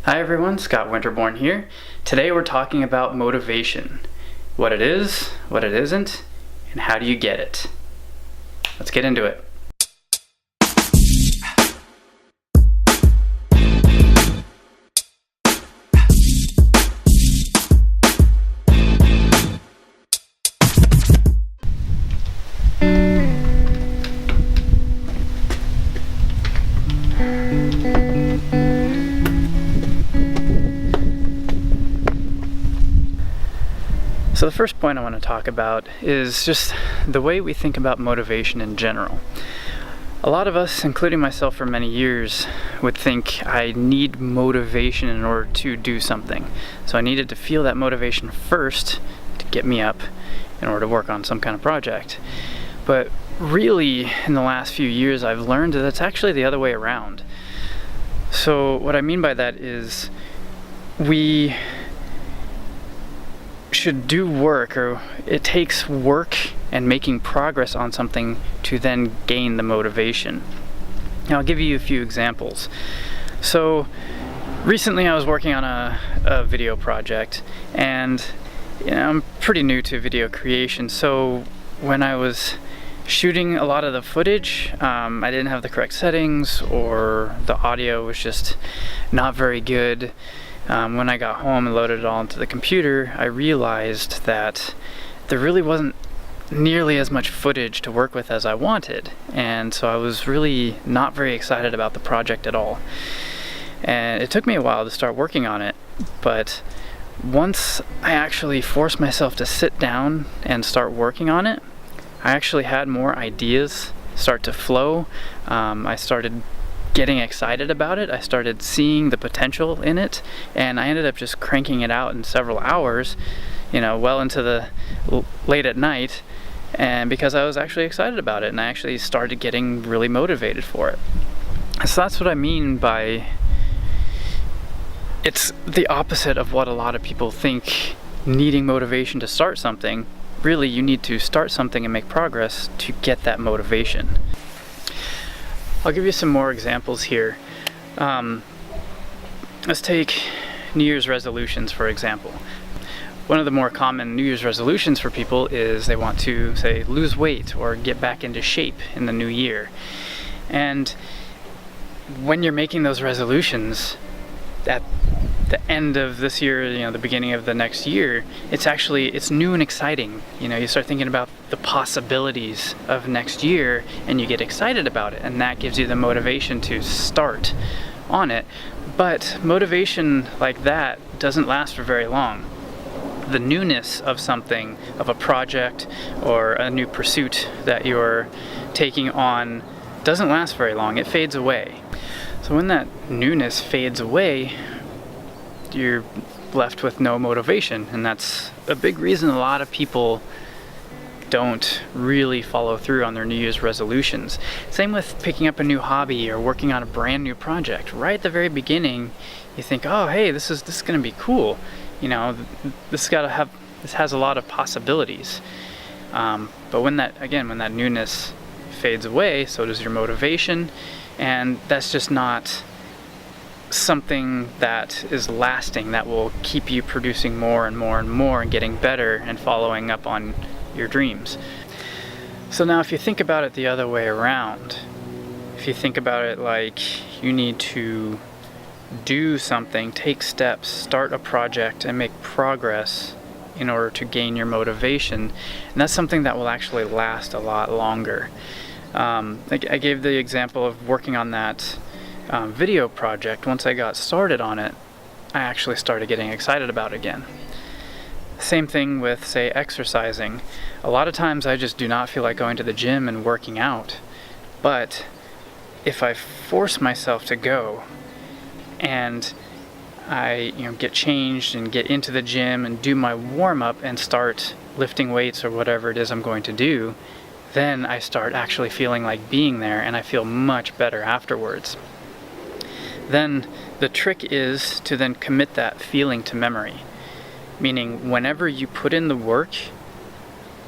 Hi everyone, Scott Winterborn here. Today we're talking about motivation. What it is, what it isn't, and how do you get it. Let's get into it. So the first point I want to talk about is just the way we think about motivation in general. A lot of us, including myself for many years, would think I need motivation in order to do something. So I needed to feel that motivation first to get me up in order to work on some kind of project. But really, in the last few years, I've learned that it's actually the other way around. So what I mean by that is we should do work, or it takes work and making progress on something to then gain the motivation. Now I'll give you a few examples. So recently I was working on a video project, and I'm pretty new to video creation, so when I was shooting a lot of the footage, I didn't have the correct settings, or the audio was just not very good. When I got home and loaded it all into the computer, I realized that there really wasn't nearly as much footage to work with as I wanted, and so I was really not very excited about the project at all. And it took me a while to start working on it, but once I actually forced myself to sit down and start working on it, I actually had more ideas start to flow. I started getting excited about it. I started seeing the potential in it, and I ended up just cranking it out in several hours, well into the late at night, and because I was actually excited about it, and I actually started getting really motivated for it. So that's what I mean by it's the opposite of what a lot of people think needing motivation to start something. Really, you need to start something and make progress to get that motivation. I'll give you some more examples here. Let's take New Year's resolutions, for example. One of the more common New Year's resolutions for people is they want to, say, lose weight or get back into shape in the new year. And when you're making those resolutions at the end of this year, the beginning of the next year, it's new and exciting. You start thinking about the possibilities of next year, and you get excited about it, and that gives you the motivation to start on it. But motivation like that doesn't last for very long. The newness of something, of a project or a new pursuit that you're taking on, doesn't last very long. It fades away. So when that newness fades away, you're left with no motivation, and that's a big reason a lot of people don't really follow through on their New Year's resolutions. Same with picking up a new hobby or working on a brand new project. Right at the very beginning, you think, oh hey, this is going to be cool. This has a lot of possibilities. But when that newness fades away, so does your motivation, and that's just not something that is lasting, that will keep you producing more and more and more and getting better and following up on your dreams. So now if you think about it the other way around, if you think about it like you need to do something, take steps, start a project, and make progress in order to gain your motivation, and that's something that will actually last a lot longer. I gave the example of working on that video project. Once I got started on it, I actually started getting excited about it again. Same thing with, say, exercising. A lot of times I just do not feel like going to the gym and working out, but if I force myself to go and I get changed and get into the gym and do my warm-up and start lifting weights or whatever it is I'm going to do, then I start actually feeling like being there, and I feel much better afterwards. Then the trick is to then commit that feeling to memory. Meaning, whenever you put in the work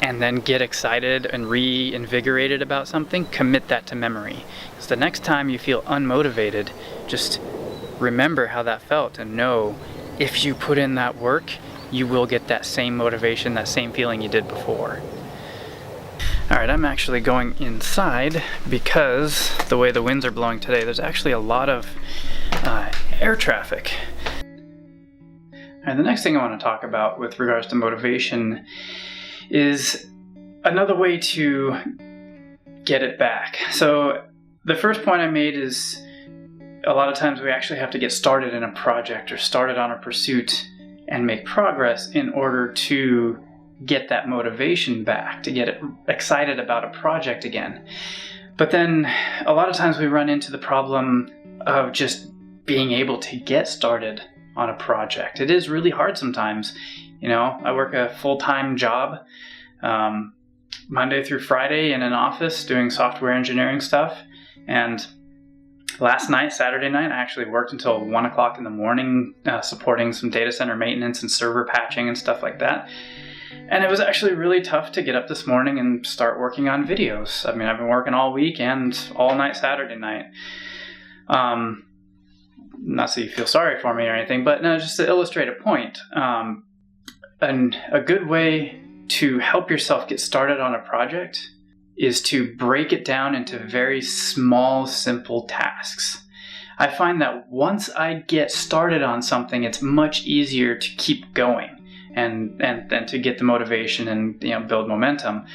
and then get excited and reinvigorated about something, commit that to memory. Because the next time you feel unmotivated, just remember how that felt and know if you put in that work, you will get that same motivation, that same feeling you did before. Alright, I'm actually going inside because the way the winds are blowing today, there's actually a lot of air traffic. And the next thing I want to talk about with regards to motivation is another way to get it back. So the first point I made is a lot of times we actually have to get started in a project or started on a pursuit and make progress in order to get that motivation back, to get excited about a project again. But then a lot of times we run into the problem of just being able to get started on a project. It is really hard sometimes. You know, I work a full-time job, Monday through Friday in an office doing software engineering stuff. And last night, Saturday night, I actually worked until 1 o'clock in the morning supporting some data center maintenance and server patching and stuff like that. And it was actually really tough to get up this morning and start working on videos. I mean, I've been working all week and all night Saturday night. Not so you feel sorry for me or anything, but no, just to illustrate a point. And a good way to help yourself get started on a project is to break it down into very small, simple tasks. I find that once I get started on something, it's much easier to keep going and to get the motivation and, you know, build momentum.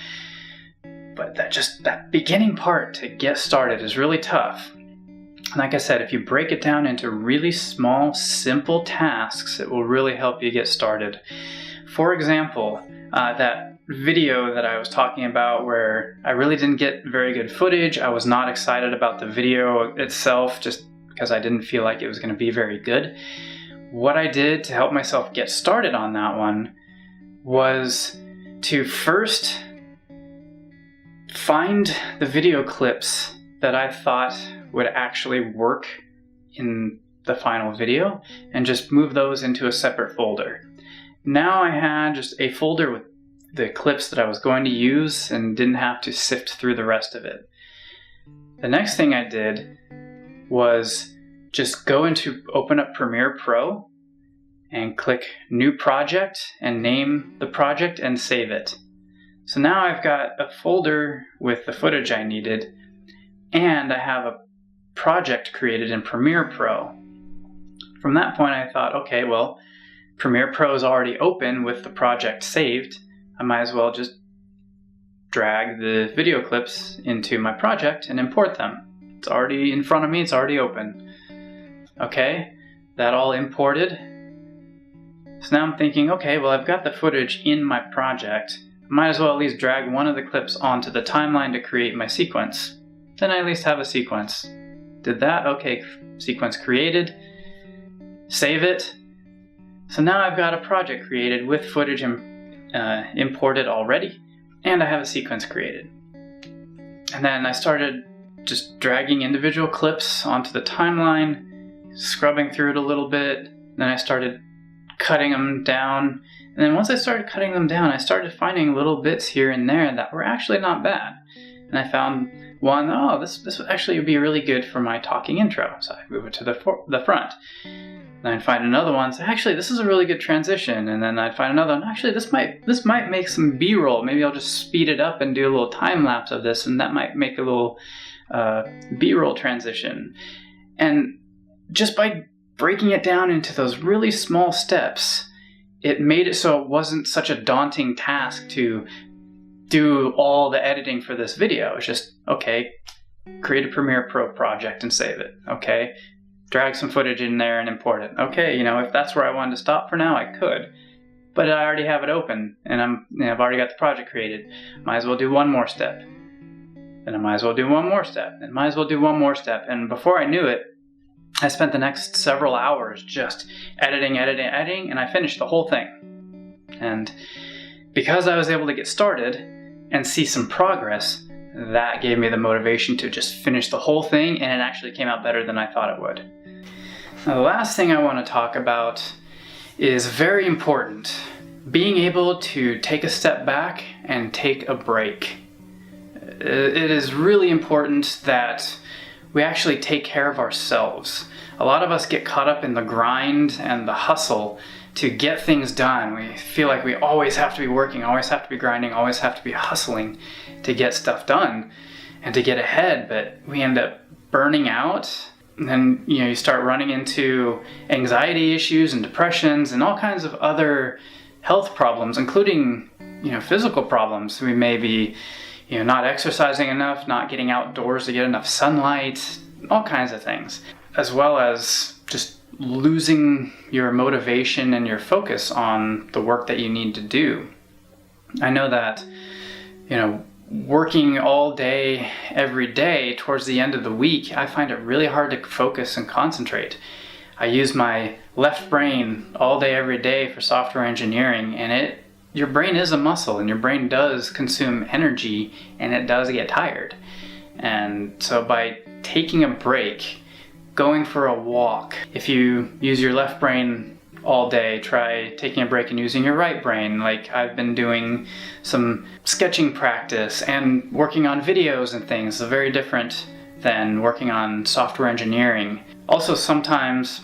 But that beginning part to get started is really tough. Like I said, if you break it down into really small, simple tasks, it will really help you get started. For example, that video that I was talking about where I really didn't get very good footage, I was not excited about the video itself just because I didn't feel like it was going to be very good. What I did to help myself get started on that one was to first find the video clips that I thought would actually work in the final video and just move those into a separate folder. Now I had just a folder with the clips that I was going to use and didn't have to sift through the rest of it. The next thing I did was just open up Premiere Pro and click New Project and name the project and save it. So now I've got a folder with the footage I needed, and I have a project created in Premiere Pro. From that point I thought, okay, well, Premiere Pro is already open with the project saved. I might as well just drag the video clips into my project and import them. It's already in front of me, it's already open. Okay, that all imported. So now I'm thinking, okay, well, I've got the footage in my project. I might as well at least drag one of the clips onto the timeline to create my sequence. Then I at least have a sequence. Did that? Okay, sequence created. Save it. So now I've got a project created with footage imported already, and I have a sequence created. And then I started just dragging individual clips onto the timeline, scrubbing through it a little bit. Then I started cutting them down. And then once I started cutting them down, I started finding little bits here and there that were actually not bad. And I found one, oh, this would actually be really good for my talking intro. So I move it to the front. Then I'd find another one, so actually this is a really good transition. And then I'd find another one, actually this might make some B-roll. Maybe I'll just speed it up and do a little time lapse of this, and that might make a little B-roll transition. And just by breaking it down into those really small steps, it made it so it wasn't such a daunting task to do all the editing for this video. It's just, okay, create a Premiere Pro project and save it. Okay, drag some footage in there and import it. Okay, you know, if that's where I wanted to stop for now, I could. But I already have it open, and I've already got the project created. Might as well do one more step. And I might as well do one more step. And might as well do one more step. And before I knew it, I spent the next several hours just editing, and I finished the whole thing. And because I was able to get started and see some progress, that gave me the motivation to just finish the whole thing, and it actually came out better than I thought it would. Now, the last thing I want to talk about is very important. Being able to take a step back and take a break. It is really important that we actually take care of ourselves. A lot of us get caught up in the grind and the hustle to get things done. We feel like we always have to be working, always have to be grinding, always have to be hustling to get stuff done and to get ahead, but we end up burning out. And then, you start running into anxiety issues and depressions and all kinds of other health problems, including, physical problems. We may be, not exercising enough, not getting outdoors to get enough sunlight, all kinds of things, as well as just losing your motivation and your focus on the work that you need to do. I know that, working all day, every day, towards the end of the week, I find it really hard to focus and concentrate. I use my left brain all day, every day for software engineering, and your brain is a muscle, and your brain does consume energy, and it does get tired. And so by taking a break, going for a walk, if you use your left brain all day, try taking a break and using your right brain. Like I've been doing some sketching practice and working on videos and things, so very different than working on software engineering. Also, sometimes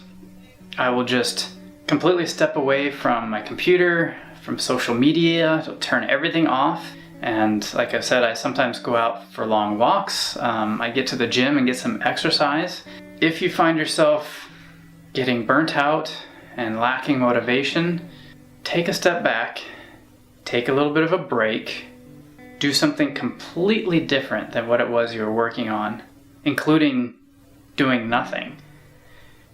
I will just completely step away from my computer, from social media, to turn everything off. And like I said, I sometimes go out for long walks. I get to the gym and get some exercise. If you find yourself getting burnt out and lacking motivation, take a step back, take a little bit of a break, do something completely different than what it was you were working on, including doing nothing,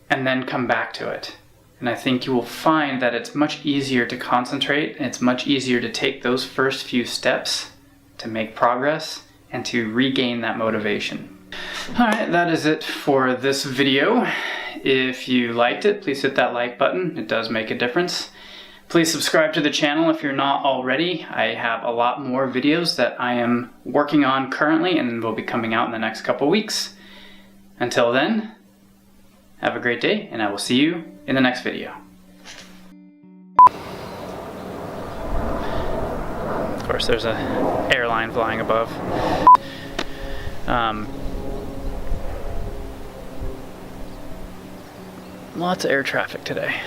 and then come back to it. And I think you will find that it's much easier to concentrate, and it's much easier to take those first few steps to make progress and to regain that motivation. Alright, that is it for this video. If you liked it, please hit that like button. It does make a difference. Please subscribe to the channel if you're not already. I have a lot more videos that I am working on currently and will be coming out in the next couple weeks. Until then, have a great day, and I will see you in the next video. Of course, there's an airline flying above. Lots of air traffic today.